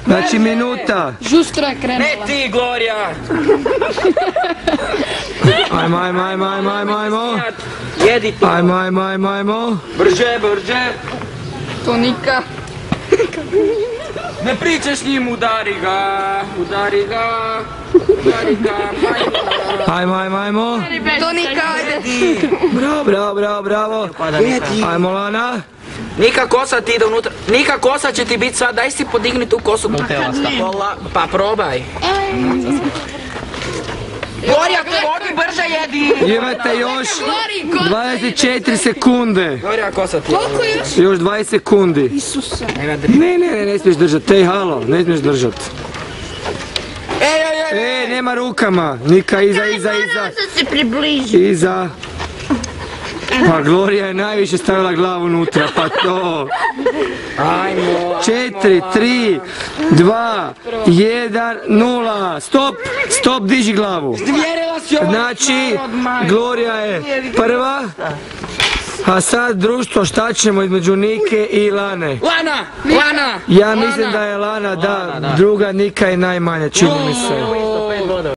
Znači minuta. Žustro je krenula. Ne ti, Gloria. Ajmo. Jedi to. Ajmo. Brže. Tonika. Ne pričaj s njim, udari ga. Ajmo. Tonika, ajde. Bravo. Ajmo Lana. Nika, kosa ti ide unutra. Nika, kosa će ti biti sad. Daj si podigni tu kosu. Pa probaj. Gloria, te vodi, brže jedi. Imate još 24 sekunde. Gloria, kosa ti. Koliko još? Još 20 sekundi. Isuse. Ne smiješ držati. Ej, halo, ne smiješ držati. Ej. Nema rukama. Nika, iza. Sad se približi. Iza. Pa Gloria je najviše stavila glavu unutra, pa to. Ajmo. 4, 3, 2, 1, 0. Stop, diži glavu. Vjerila si ovo. Znači, Gloria je prva. A sad društvo, šta ćemo između Nike i Lane? Lana. Ja mislim da je Lana, da. Druga Nika je najmanja, čini mi se.